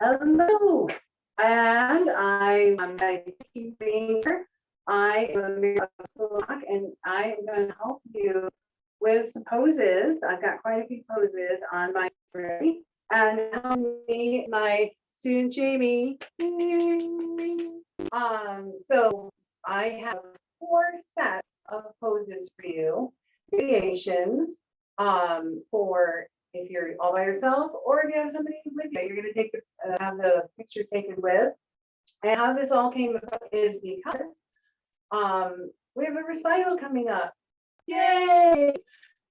Hello, and I'm being here. I am Amira of School of Rak, and I am going to help you with some poses. I've got quite a few poses on my screen, and help me, my student Jamie. So I have 4 sets of poses for you, variations, for if you're all by yourself or if you have somebody with you, you're going to take have the picture taken with. And how this all came about is because we have a recital coming up. Yay!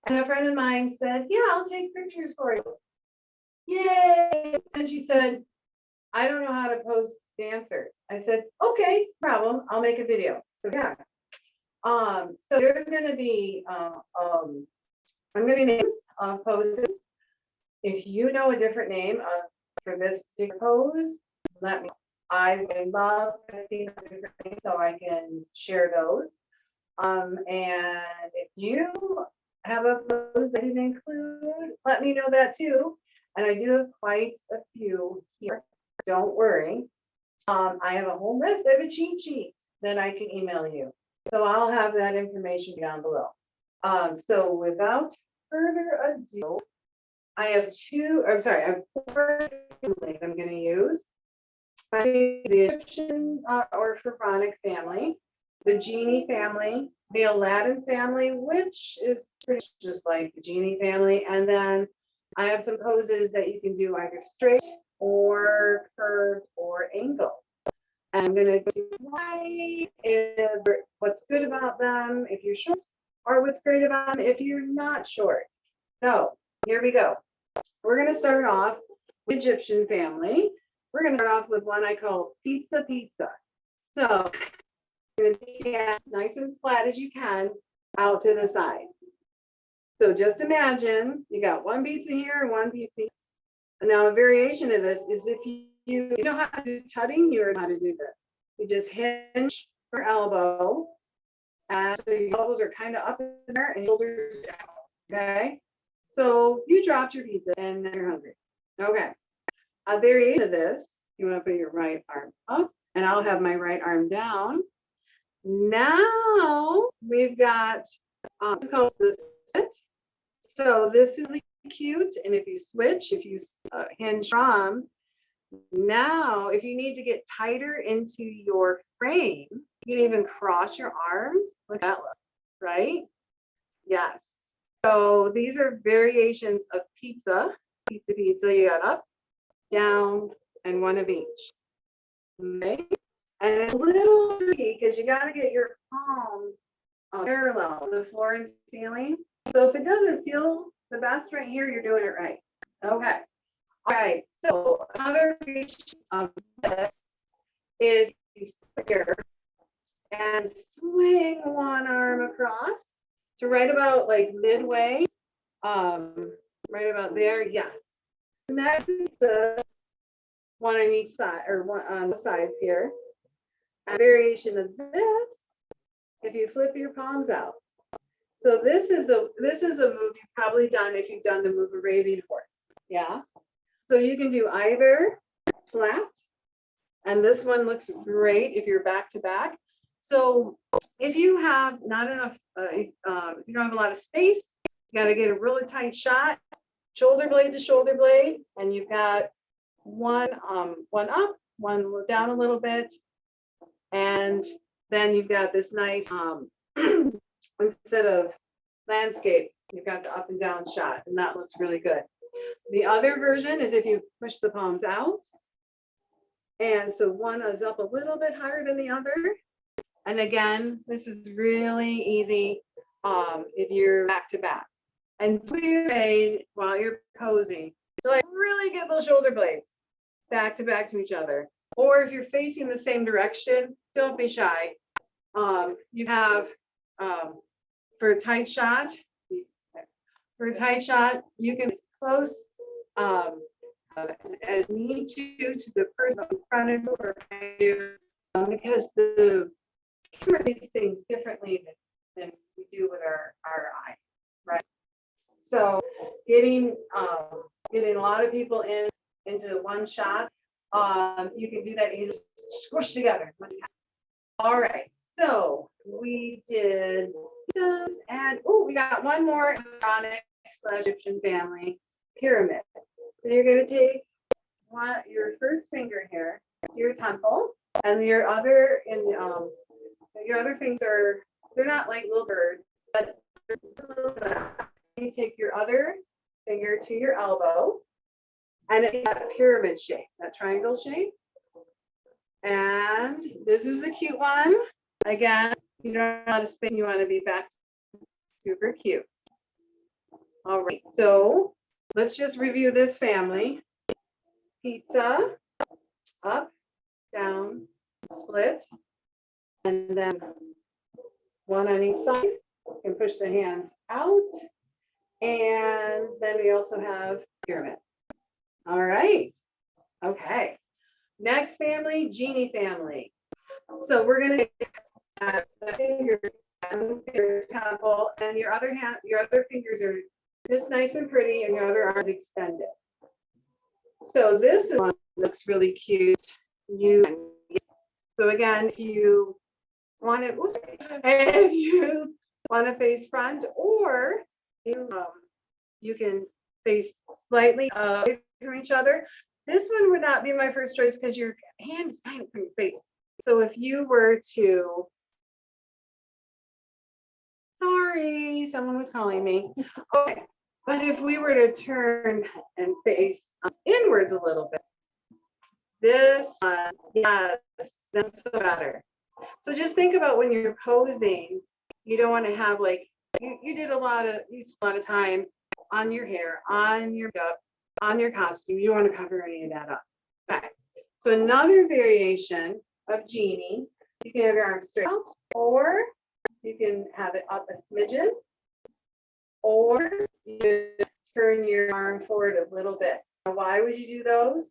And a friend of mine said, "Yeah, I'll take pictures for you." Yay! And she said, "I don't know how to pose dancers." I said, "Okay, no problem. I'll make a video." So yeah. So there's going to be I'm going to names of poses. If you know a different name for this particular pose, let me know. I would love to see different names so I can share those. And if you have a pose that you include, let me know that too. And I do have quite a few here. Don't worry. I have a whole list. I have a cheat sheet that I can email you. So I'll have that information down below. So without further ado, I have 4 families I'm going to use. The Egyptian or Pharaonic family, the Genie family, the Aladdin family, which is pretty just like the Genie family, and then I have some poses that you can do either straight or curved or angle. And I'm going to do why, what's good about them if you're short, or what's great about them if you're not short. So here we go. We're going to start off with Egyptian family. We're going to start off with one I call pizza pizza. So you're going to take it as nice and flat as you can out to the side. So just imagine you got one pizza here and one pizza here. And now a variation of this is if you know how to do tutting, you know how to do this. You just hinge your elbow, and so your elbows are kind of up in there and shoulders down. Okay. So you dropped your pizza and now you're hungry. Okay. A variation of this, you want to put your right arm up, and I'll have my right arm down. Now we've got it's called the sit. So this is really cute. And if you switch, if you hinge from, now if you need to get tighter into your frame, you can even cross your arms. Look at that look, right? Yes. So these are variations of pizza. Pizza, pizza. You got up, down, and one of each. Okay. And it's a little tricky because you got to get your palm parallel to the floor and ceiling. So if it doesn't feel the best right here, you're doing it right. Okay. All right. So another variation of this is you sit here and swing one arm across to right about like midway, right about there. Yes. Next is one on each side or one on the sides here. A variation of this, if you flip your palms out. So this is a move you've probably done if you've done the move Arabian horse. Yeah. So you can do either flat, and this one looks great if you're back to back. So if you have not enough, if you don't have a lot of space, you got to get a really tight shot, shoulder blade to shoulder blade, and you've got one up, one down a little bit, and then you've got this nice instead of landscape, you've got the up and down shot, and that looks really good. The other version is if you push the palms out, and so one is up a little bit higher than the other. And again, this is really easy if you're back to back. And do it while you're posing. So like really get those shoulder blades back to each other. Or if you're facing the same direction, don't be shy. You have for a tight shot, you can close as need to the person in front of you or behind you, because the camera does things differently than we do with our eye, right? So getting a lot of people into one shot You can do that easily, squish together. All right, so we did this, and oh, we got one more Ironic / Egyptian family pyramid. So you're going to take your first finger here to your temple, and your other fingers they're not like little birds, but you take your other finger to your elbow, and it's got a pyramid shape, that triangle shape. And this is the cute one. Again, you don't have a lot of space, you want to be back super cute. All right, so let's just review this family. Pizza, up, down, split, and then one on each side. You can push the hands out. And then we also have pyramid. All right, okay. Next family, genie family. So we're going to take the finger, temple, and your other fingers are just nice and pretty, and your other arm is extended. So this is one that looks really cute. So again, if you want to face front, or you can face slightly away from each other. This one would not be my first choice because your hand is kind of from your face. So if you were to, sorry, someone was calling me. Okay, but if we were to turn and face inwards a little bit, this one, yes, that's so better. So just think about when you're posing, you don't want to have like, you spent a lot of time on your hair, on your makeup, on your costume. You don't want to cover any of that up. Okay. So another variation of genie, you can have your arms straight out, or you can have it up a smidgen, or you can turn your arm forward a little bit. Now, why would you do those?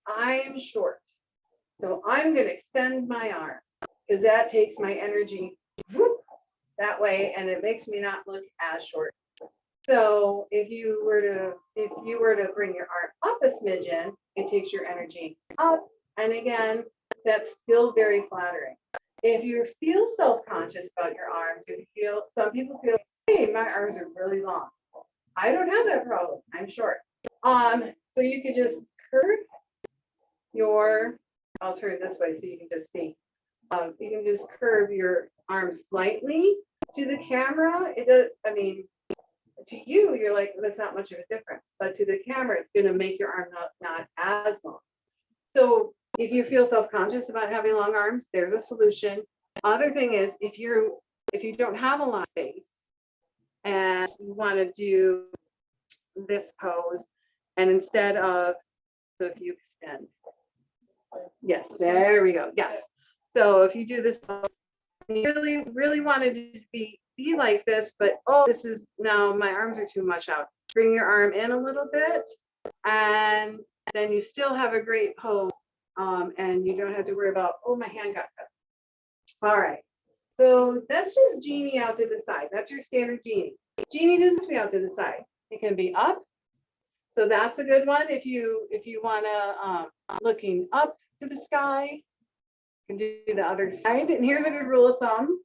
I'm short, so I'm going to extend my arm because that takes my energy that way, and it makes me not look as short. So if you were to bring your arm up a smidgen, it takes your energy up, and again, that's still very flattering. If you feel self-conscious about your arms, some people feel, hey, my arms are really long. I don't have that problem. I'm short. So you could just curve I'll turn this way so you can just see. You can just curve your arm slightly to the camera. It does, to you, you're like, that's not much of a difference. But to the camera, it's going to make your arm not as long. So if you feel self-conscious about having long arms, there's a solution. Other thing is, if you don't have a lot of space and you want to do this pose, and instead of, so if you extend, yes, there we go, yes. So if you do this pose, you really wanted to be like this, but this is now my arms are too much out. Bring your arm in a little bit, and then you still have a great pose, and you don't have to worry about, oh, my hand got cut. All right, so that's just genie out to the side. That's your standard genie. Genie doesn't have to be out to the side. It can be up. So that's a good one if you want to looking up to the sky. You can do the other side. And here's a good rule of thumb.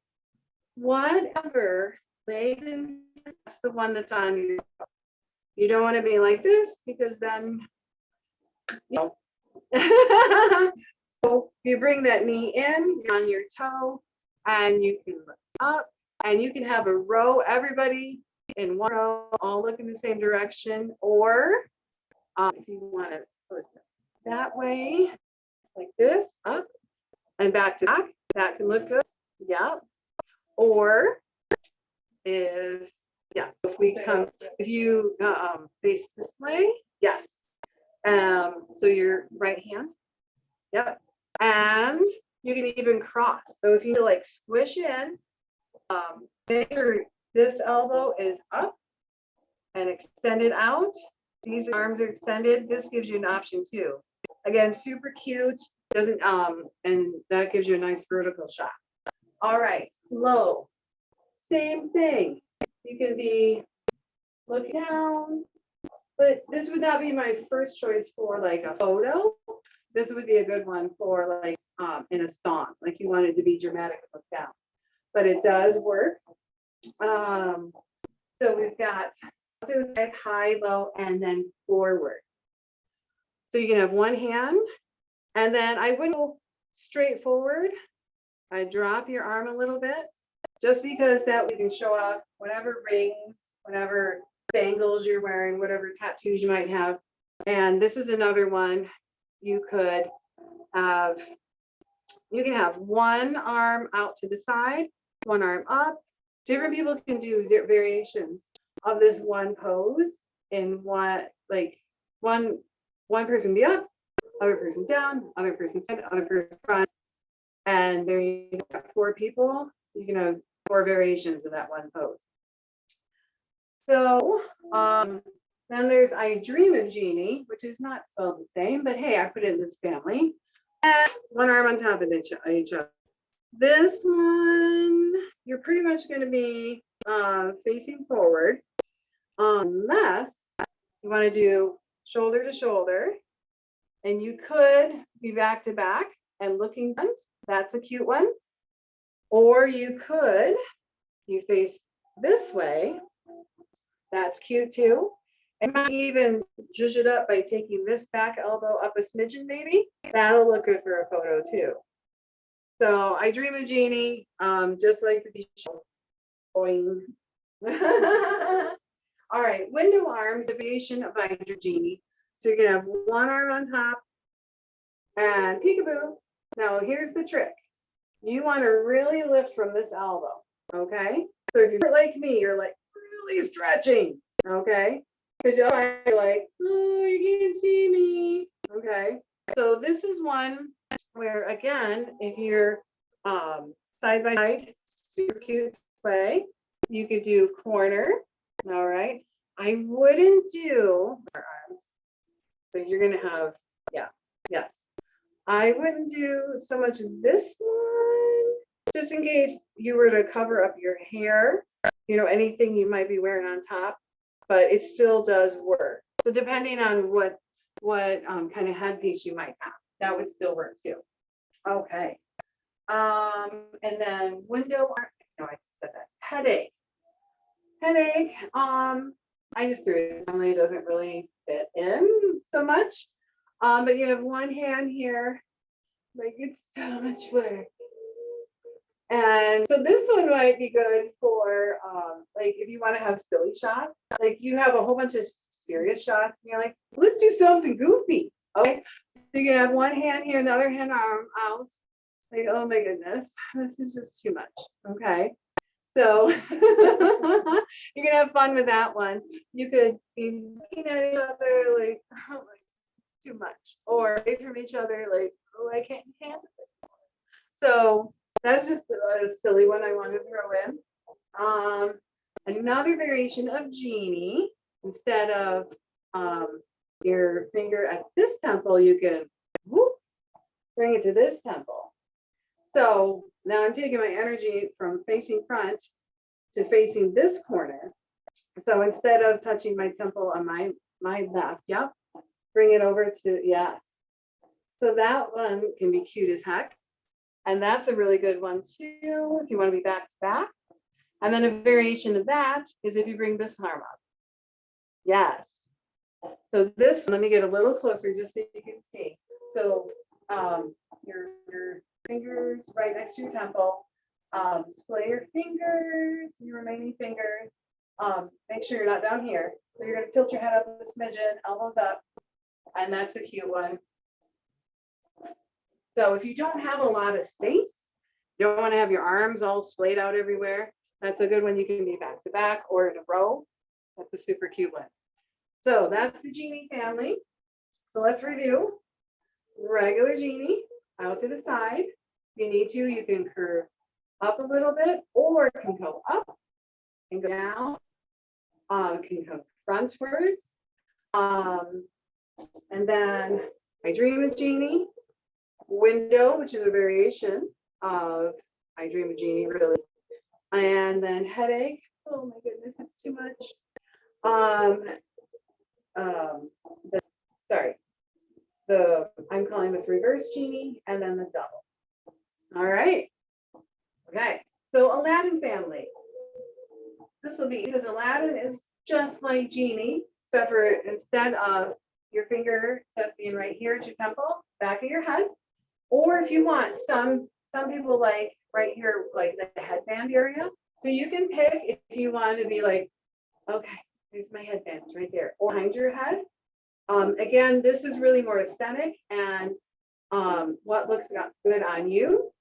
Whatever lays in, that's the one that's on you. You don't want to be like this because then, So you bring that knee in, you're on your toe, and you can look up, and you can have a row, everybody in one row, all look in the same direction, or if you want to post it that way, like this, up and back to back, that can look good. Yeah. Or if you face this way, yes. So your right hand, yep. And you can even cross. So if you like squish in, make sure this elbow is up and extended out. These arms are extended. This gives you an option too. Again, super cute. Doesn't and that gives you a nice vertical shot. All right, low. Same thing. You can be looking down, but this would not be my first choice for like a photo. this would be a good one for like in a song, like you wanted to be dramatic and look down. But it does work. So we've got to the side, high, low, and then forward. So you can have one hand, and then I wouldn't go straight forward. I drop your arm a little bit, just because that we can show off whatever rings, whatever bangles you're wearing, whatever tattoos you might have. And this is another one you could have. You can have one arm out to the side, one arm up. Different people can do variations of this one pose in what, like one person be up, other person down, other person side, other person front. And there you got 4 people. You can have 4 variations of that one pose. So then there's I Dream of Jeannie, which is not spelled the same, but hey, I put it in this family. And one arm on top of each other. This one, you're pretty much going to be facing forward, unless you want to do shoulder to shoulder, and you could be back to back and looking front. That's a cute one. Or you could, you face this way. That's cute too. And might even zhuzh it up by taking this back elbow up a smidgen, maybe. That'll look good for a photo too. So I Dream of Jeannie, just like the show. Boing. All right, window arms, a variation of I Dream of Jeannie. So you're gonna have one arm on top and peekaboo. Now here's the trick. You want to really lift from this elbow, okay? So if you're like me, you're like really stretching, okay? Because you're like, oh, you can't see me, okay? So this is one where, again, if you're side by side, super cute way, you could do corner, all right? I wouldn't do arms. So you're going to have, yes. I wouldn't do so much this one, just in case you were to cover up your hair, you know, anything you might be wearing on top, but it still does work. So depending on what kind of headpiece you might have, that would still work too. Okay. And then window, no, I said that. Headache. I just threw it. It doesn't really fit in so much. But you have one hand here, like it's so much work. And so this one might be good for like if you want to have silly shots, like you have a whole bunch of serious shots and you're like, let's do something goofy. Okay. So you can have one hand here, another hand arm out. Like, oh my goodness, this is just too much. Okay. So you can have fun with that one. You could be looking at each other like, oh my, too much, or away from each other like, oh, I can't handle it. So that's just a silly one I want to throw in. Another variation of Jeannie, instead of your finger at this temple, you can whoop, bring it to this temple. So now I'm taking my energy from facing front to facing this corner. So instead of touching my temple on my left, yep, bring it over to, yes. So that one can be cute as heck. And that's a really good one too, if you want to be back to back. And then a variation of that is if you bring this arm up. Yes. So this, let me get a little closer just so you can see. So your fingers right next to your temple. Splay your fingers, your remaining fingers. Make sure you're not down here. So you're going to tilt your head up a smidgen, elbows up. And that's a cute one. So if you don't have a lot of space, you don't want to have your arms all splayed out everywhere, that's a good one. You can be back to back or in a row. That's a super cute one. So that's the Jeannie family. So let's review. Regular Jeannie, out to the side. If you need to, you can curve up a little bit, or it can go up and go down. It can come frontwards. And then I Dream of Jeannie. Window, which is a variation of I Dream of Jeannie, really. And then headache. Oh my goodness, it's too much. I'm calling this reverse genie, and then the double. All right. Okay. So Aladdin family. This will be because Aladdin is just like genie, except for instead of your finger being right here at your temple, back of your head, or if you want, some people like right here, like the headband area. So you can pick if you want to be like, okay, there's my headband, it's right there, or behind your head. Again, this is really more aesthetic and what looks good on you.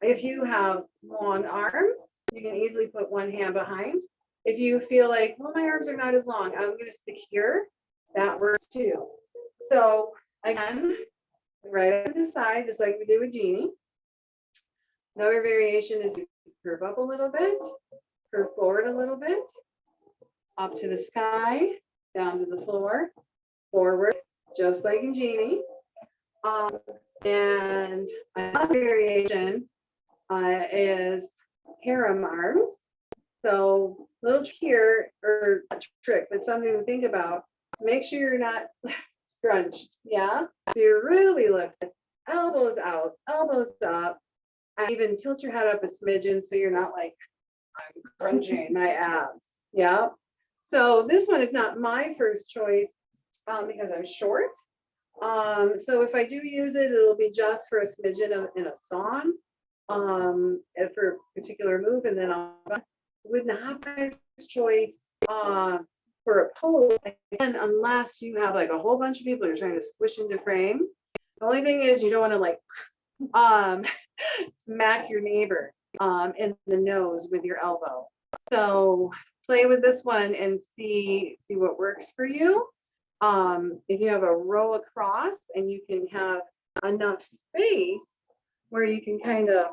If you have long arms, you can easily put one hand behind. If you feel like, well, my arms are not as long, I'm going to stick here, that works too. So again, right to the side, just like we did with Genie. Another variation is you curve up a little bit, curve forward a little bit, up to the sky, down to the floor, forward, just like in Genie. And another variation is harem arms. So little here, or a trick, but something to think about. Make sure you're not scrunched, yeah? So you're really lifted, elbows out, elbows up, and even tilt your head up a smidgen so you're not like, I'm crunching my abs, yeah? So this one is not my first choice because I'm short. So if I do use it, it'll be just for a smidgen in a song for a particular move, and then I would not be my first choice for a pose, again, unless you have like a whole bunch of people you're trying to squish into frame. The only thing is you don't want to like smack your neighbor in the nose with your elbow. So play with this one and see what works for you. If you have a row across and you can have enough space where you can kind of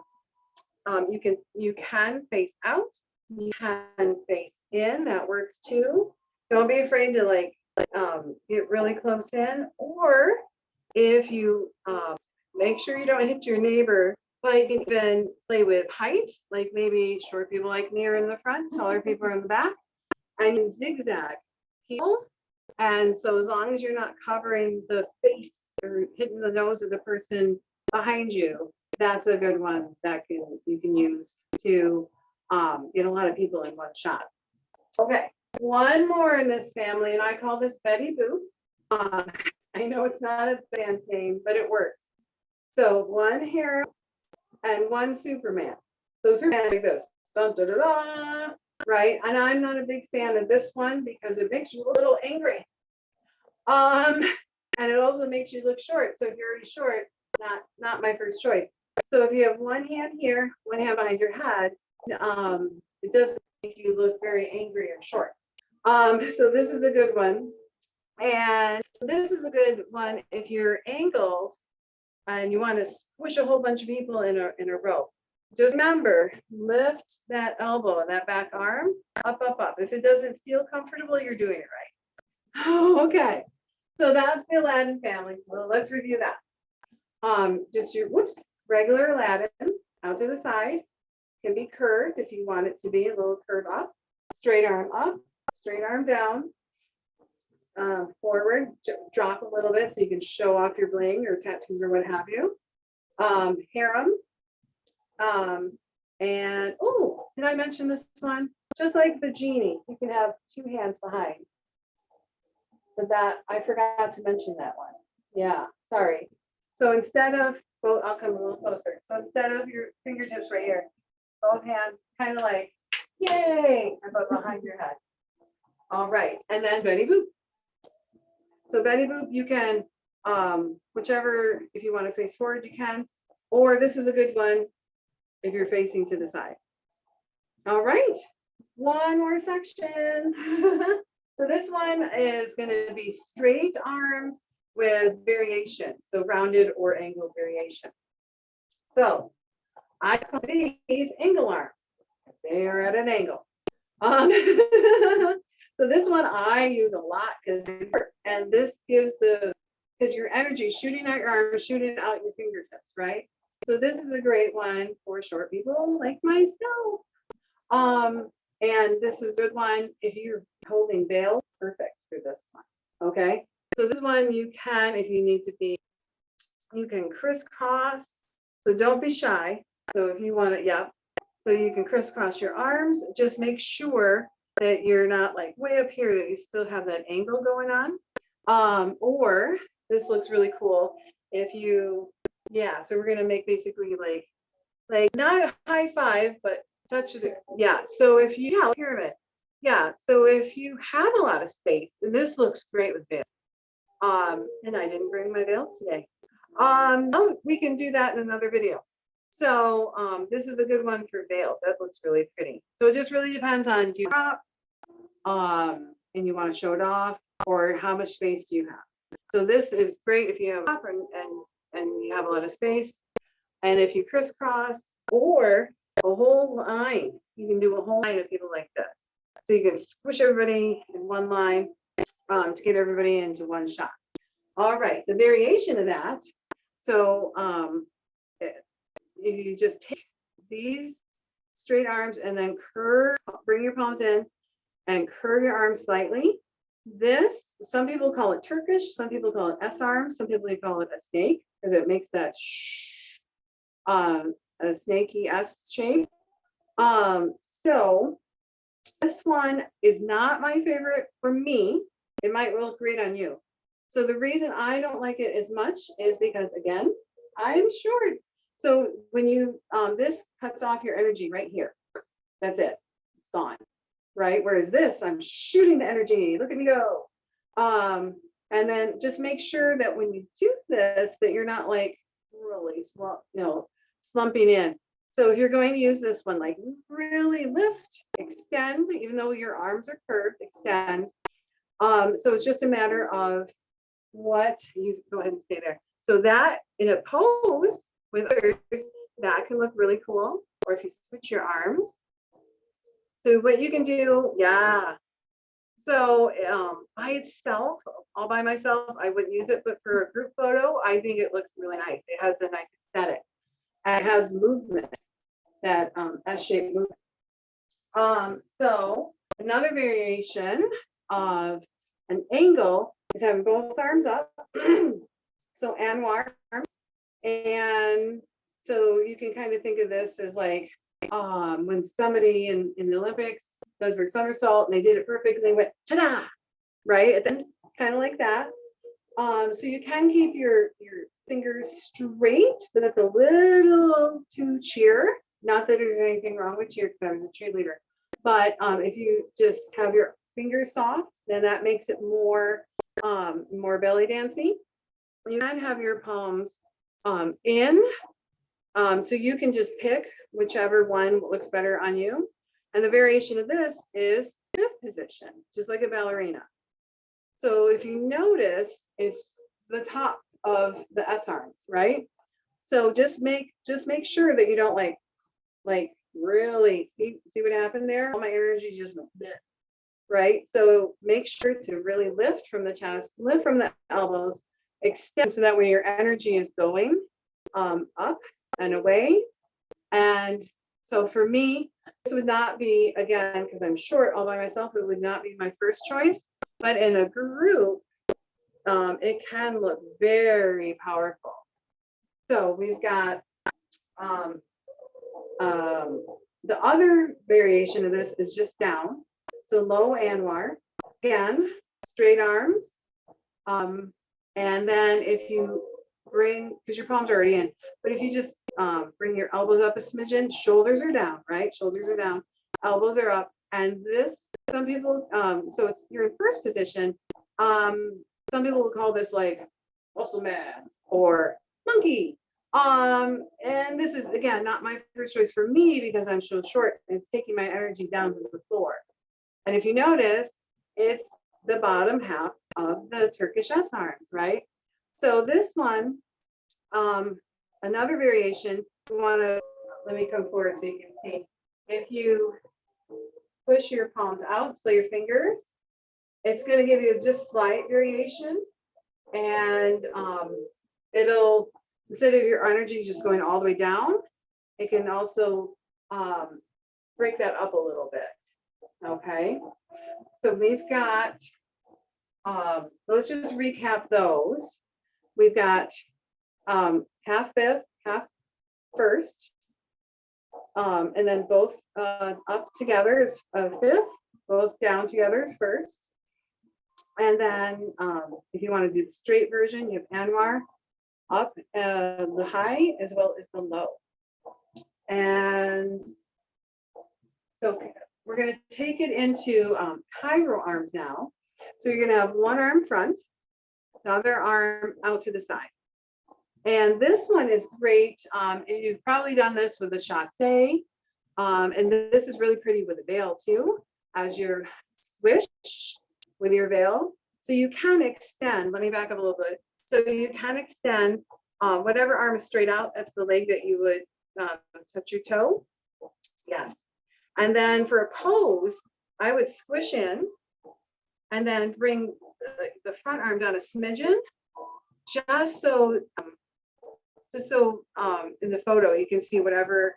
you can face out, you can face in, that works too. Don't be afraid to like get really close in, or if you make sure you don't hit your neighbor, but you can even play with height, like maybe short people like me are in the front, taller people are in the back, and you zigzag heel. And so as long as you're not covering the face or hitting the nose of the person behind you, that's a good one that you can use to get a lot of people in one shot. Okay, one more in this family, and I call this Betty Boop. I know it's not a band's name, but it works. So one hero and one Superman. So Superman like this, dun, dun, dun, dun, right? And I'm not a big fan of this one because it makes you a little angry. And it also makes you look short. So if you're already short, not my first choice. So if you have one hand here, one hand behind your head, it doesn't make you look very angry or short. So this is a good one. And this is a good one if you're angled and you want to squish a whole bunch of people in a row. Just remember, lift that elbow and that back arm up, up, up. If it doesn't feel comfortable, you're doing it right. Okay, so that's the Aladdin family. Well, let's review that. Just your regular Aladdin out to the side. Can be curved if you want it to be a little curve up, straight arm down, forward, drop a little bit so you can show off your bling or tattoos or what have you. Harem. And oh, did I mention this one? Just like the genie, you can have two hands behind. So that I forgot to mention that one. Yeah, sorry. So instead of, well, I'll come a little closer. So instead of your fingertips right here, both hands kind of like, yay, about behind your head. All right, and then Betty Boop. So Betty Boop, you can, whichever, if you want to face forward, you can, or this is a good one if you're facing to the side. All right, one more section. So this one is going to be straight arms with variation, so rounded or angled variation. So I call these angle arms. They are at an angle. So this one I use a lot and this gives because your energy is shooting out your arms, shooting out your fingertips, right? So this is a great one for short people like myself. And this is a good one if you're holding veil, perfect for this one. Okay. So this one you can, if you need to be, you can crisscross. So don't be shy. So if you want to, yeah. So you can crisscross your arms. Just make sure that you're not like way up here, that you still have that angle going on. Or this looks really cool. If you, yeah, so we're gonna make basically like not a high five, but touch it. Yeah. So if you, yeah, pyramid. Yeah. So if you have a lot of space, and this looks great with veils. And I didn't bring my veils today. Oh, we can do that in another video. So this is a good one for veils. That looks really pretty. So it just really depends on, do you crop and you want to show it off, or how much space do you have? So this is great if you have a crop and you have a lot of space. And if you crisscross or a whole line, you can do a whole line of people like this. So you can squish everybody in one line to get everybody into one shot. All right, the variation of that. So if you just take these straight arms and then curve, bring your palms in and curve your arms slightly. This, some people call it Turkish, some people call it S arm, some people call it a snake because it makes that a snaky S shape. So this one is not my favorite for me. It might look great on you. So the reason I don't like it as much is because, again, I'm short. So when you, this cuts off your energy right here. That's it. It's gone. Right? Whereas this, I'm shooting the energy. Look at me go. And then just make sure that when you do this, that you're not like really slumping in. So if you're going to use this one, like really lift, extend, even though your arms are curved, extend. So it's just a matter of what you go ahead and stay there. So that in a pose with others, that can look really cool. Or if you switch your arms. So what you can do, yeah. So by itself, all by myself, I wouldn't use it, but for a group photo, I think it looks really nice. It has a nice aesthetic. And it has movement, that S-shaped movement. So another variation of an angle is having both arms up. So anwar, and so you can kind of think of this as like when somebody in the Olympics does their somersault and they did it perfect and they went ta-da, right? At the end, kind of like that. So you can keep your fingers straight, but that's a little too cheer. Not that there's anything wrong with cheer, because I was a cheerleader. But if you just have your fingers soft, then that makes it more belly dancey. You can have your palms in. So you can just pick whichever one looks better on you. And the variation of this is fifth position, just like a ballerina. So if you notice, it's the top of the S arms, right? So just make sure that you don't like really see what happened there. All my energy just went bleh, right? So make sure to really lift from the chest, lift from the elbows, extend, so that way your energy is going up and away. And so for me, this would not be, again, because I'm short all by myself, it would not be my first choice. But in a group, it can look very powerful. So we've got the other variation of this is just down. So low anwar, again, straight arms. And then if you bring, because your palms are already in, but if you just bring your elbows up a smidgen, shoulders are down, right? Shoulders are down, elbows are up. And this, some people, so it's, you're in first position. Some people will call this like muscle man or monkey. And this is, again, not my first choice for me because I'm so short and it's taking my energy down to the floor. And if you notice, it's the bottom half of the Turkish S arms, right? So this one, another variation, you want to, let me come forward so you can see. If you push your palms out, so your fingers, it's going to give you just slight variation. And it'll, instead of your energy just going all the way down, it can also break that up a little bit. Okay, so we've got let's just recap those. We've got half fifth, half first, and then both up together is fifth, both down together is first. And then if you want to do the straight version, you have Anwar up the high as well as the low. And so we're going to take it into Cairo arms now. So you're going to have one arm front, the other arm out to the side. And this one is great. You've probably done this with a chassé. And this is really pretty with a veil too, as your swish with your veil. So you can extend, let me back up a little bit. So you can extend whatever arm is straight out, that's the leg that you would touch your toe. Yes. And then for a pose, I would squish in and then bring the front arm down a smidgen, just so in the photo you can see whatever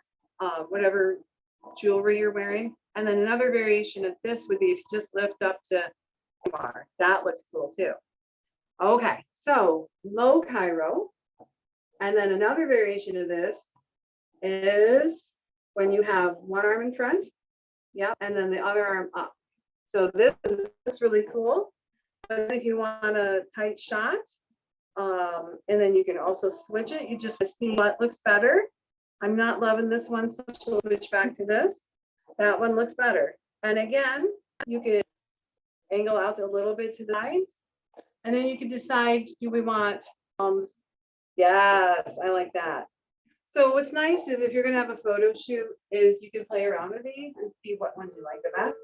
jewelry you're wearing. And then another variation of this would be if you just lift up to bar. That looks cool too. Okay, so low Cairo. And then another variation of this is when you have one arm in front, yeah, and then the other arm up. So this is really cool. But if you want a tight shot, and then you can also switch it. You just see what looks better. I'm not loving this one, so we'll switch back to this. That one looks better. And again, you can angle out a little bit to the sides, and then you can decide, do we want yes, I like that. So what's nice is if you're going to have a photo shoot is you can play around with these and see what ones you like the best.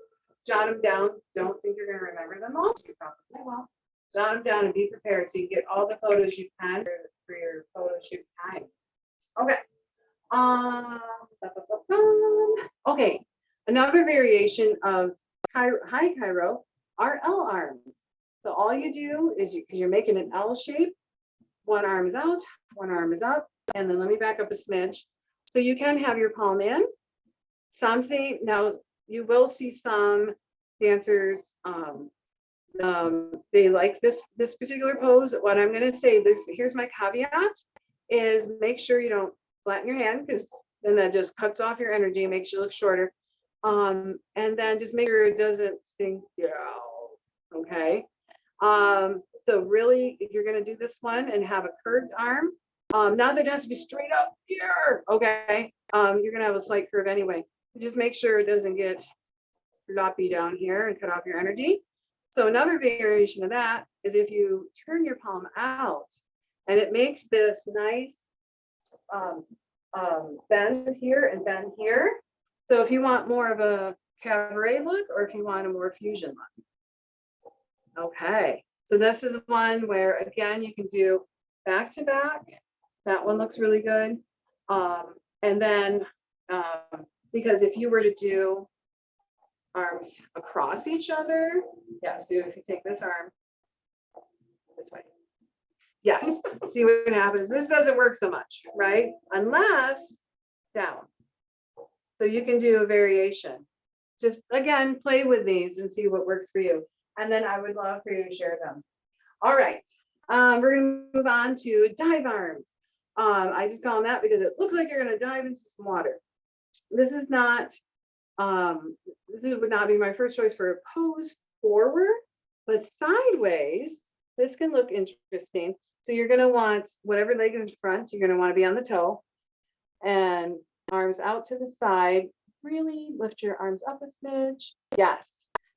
Jot them down. Don't think you're going to remember them all. You probably will. Jot them down and be prepared so you get all the photos you can for your photo shoot time. Okay. Okay. Another variation of high Cairo are L arms. So all you do is because you're making an L shape, one arm is out, one arm is up, and then let me back up a smidge. So you can have your palm in. Something now you will see some dancers. They like this particular pose. What I'm going to say, here's my caveat: is make sure you don't flatten your hand because then that just cuts off your energy, makes you look shorter. And then just make sure it doesn't sink down. Okay. So really, if you're going to do this one and have a curved arm, not that it has to be straight up here. Okay. You're going to have a slight curve anyway. Just make sure it doesn't get floppy down here and cut off your energy. So another variation of that is if you turn your palm out and it makes this nice bend here and bend here. So if you want more of a cabaret look or if you want a more fusion look. Okay, so this is one where again you can do back to back. That one looks really good. And then because if you were to do arms across each other, yeah, so if you take this arm this way, yes, see what happens. This doesn't work so much, right? Unless down. So you can do a variation. Just again, play with these and see what works for you. And then I would love for you to share them. All right, we're gonna move on to dive arms. I just call them that because it looks like you're gonna dive into some water. This is not, would not be my first choice for a pose forward, but sideways, this can look interesting. So you're gonna want whatever leg is in front, you're gonna wanna be on the toe and arms out to the side. Really lift your arms up a smidge. Yes.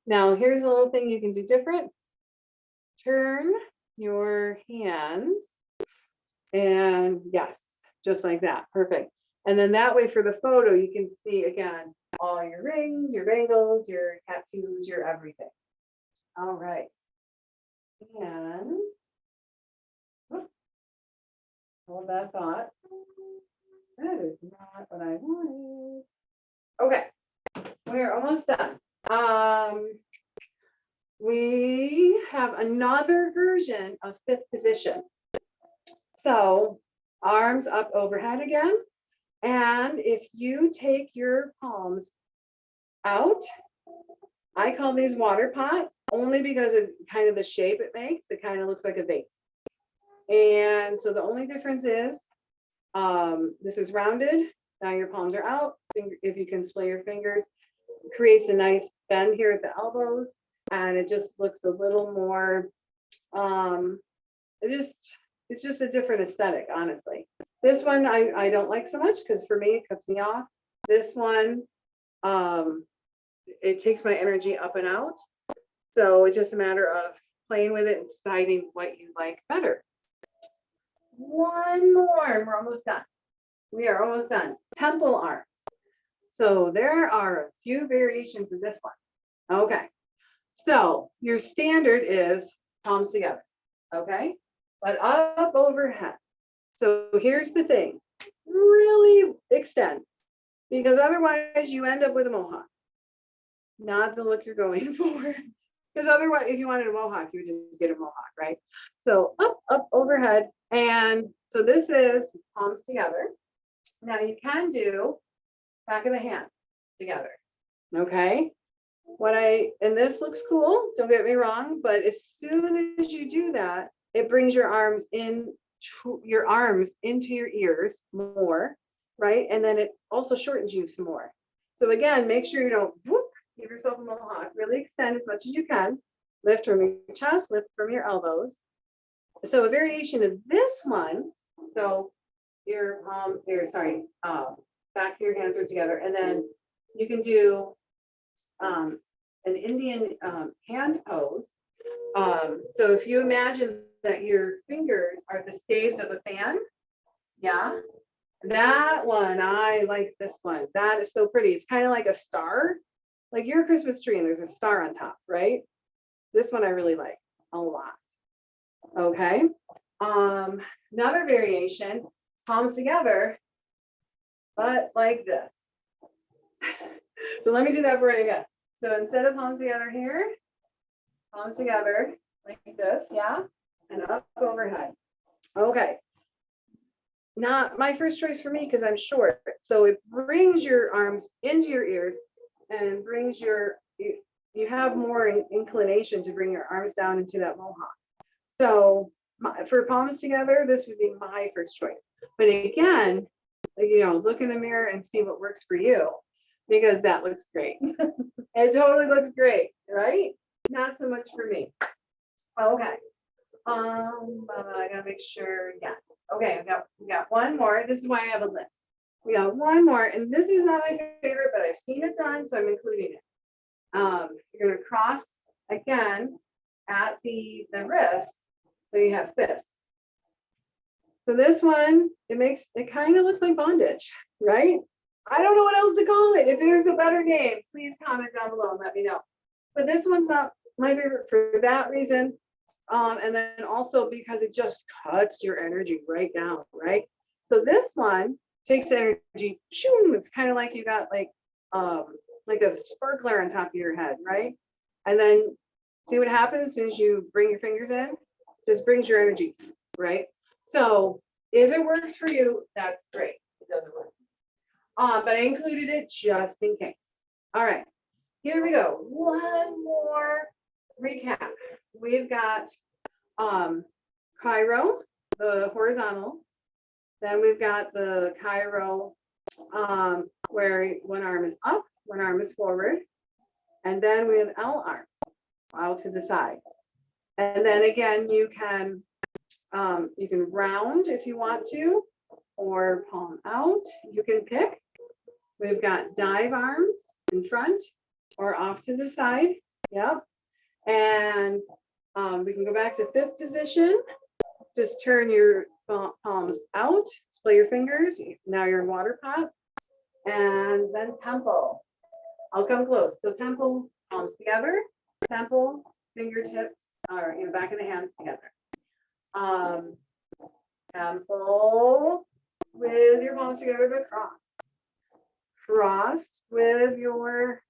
Now here's a little thing you can do different. Turn your hands and yes, just like that. Perfect. And then that way for the photo, you can see again, all your rings, your bangles, your tattoos, your everything. All right. And hold that thought. That is not what I wanted. Okay, we're almost done. We have another version of fifth position. So arms up overhead again. And if you take your palms out, I call these water pot. only because of kind of the shape it makes. It kind of looks like a vase. And so the only difference is this is rounded. Now your palms are out. If you can splay your fingers, it creates a nice bend here at the elbows. And it just looks a little more, it's just a different aesthetic, honestly. This one I don't like so much because for me, it cuts me off. This one, it takes my energy up and out. So it's just a matter of playing with it and deciding what you like better. One more, and we're almost done. We are almost done. Temple arms. So there are a few variations of this one. Okay. So your standard is palms together. Okay. But up overhead. So here's the thing. Really extend. Because otherwise you end up with a mohawk. Not the look you're going for. Because otherwise, if you wanted a mohawk, you would just get a mohawk, right? So up, overhead. And so this is palms together. Now you can do back of the hand together. Okay. And this looks cool, don't get me wrong, but as soon as you do that, it brings your arms into your ears more, right? And then it also shortens you some more. So again, make sure you don't whoop, give yourself a mohawk, really extend as much as you can, lift from your chest, lift from your elbows. So a variation of this one, so back of your hands are together, and then you can do an Indian hand pose. So if you imagine that your fingers are the staves of a fan, yeah, that one, I like this one. That is so pretty. It's kind of like a star, like your Christmas tree, and there's a star on top, right? This one I really like a lot. Okay. Another variation, palms together, but like this. So let me do that for you again. So instead of palms together here, palms together like this, yeah, and up overhead. Okay. Not my first choice for me because I'm short. So it brings your arms into your ears and brings you have more inclination to bring your arms down into that mohawk. So for palms together, this would be my first choice. But again, look in the mirror and see what works for you, because that looks great. It totally looks great, right? Not so much for me. Okay. I gotta make sure. Yeah. Okay. We got one more. This is why I have a list. We got one more, and this is not my favorite, but I've seen it done, so I'm including it. You're gonna cross again at the wrist, so you have fists. So this one, it kind of looks like bondage, right? I don't know what else to call it. If there's a better name, please comment down below and let me know. But this one's not my favorite for that reason. And then also because it just cuts your energy right down, right? So this one takes the energy, it's kind of like you got like a sparkler on top of your head, right? And then see what happens as soon as you bring your fingers in, just brings your energy, right? So if it works for you, that's great. It doesn't work. But I included it just in case. All right, here we go. One more recap. We've got chiro, the horizontal. Then we've got the chiro where one arm is up, one arm is forward. And then we have L arms out to the side. And then again, you can round if you want to, or palm out. You can pick. We've got dive arms in front or off to the side. Yep. And we can go back to fifth position. Just turn your palms out, splay your fingers. Now you're in water pot. And then temple. I'll come close. So temple, palms together. Temple, fingertips, or back of the hands together. Temple with your palms together, but cross. Cross with your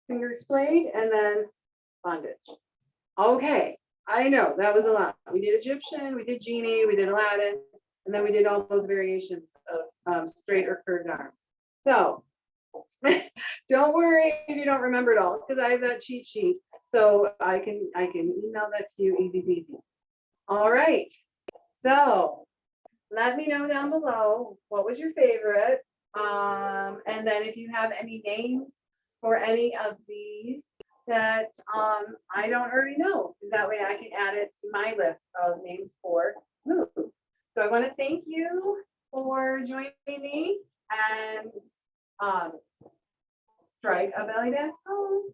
fingers splayed, and then bondage. Okay, I know that was a lot. We did Egyptian, we did genie, we did Aladdin, and then we did all those variations of straight or curved arms. So Don't worry if you don't remember it all, because I have that cheat sheet. So I can email that to you easy peasy. All right. So let me know down below what was your favorite. And then if you have any names for any of these that I don't already know, that way I can add it to my list of names for moves. So I want to thank you for joining me and um, strike a belly dance pose.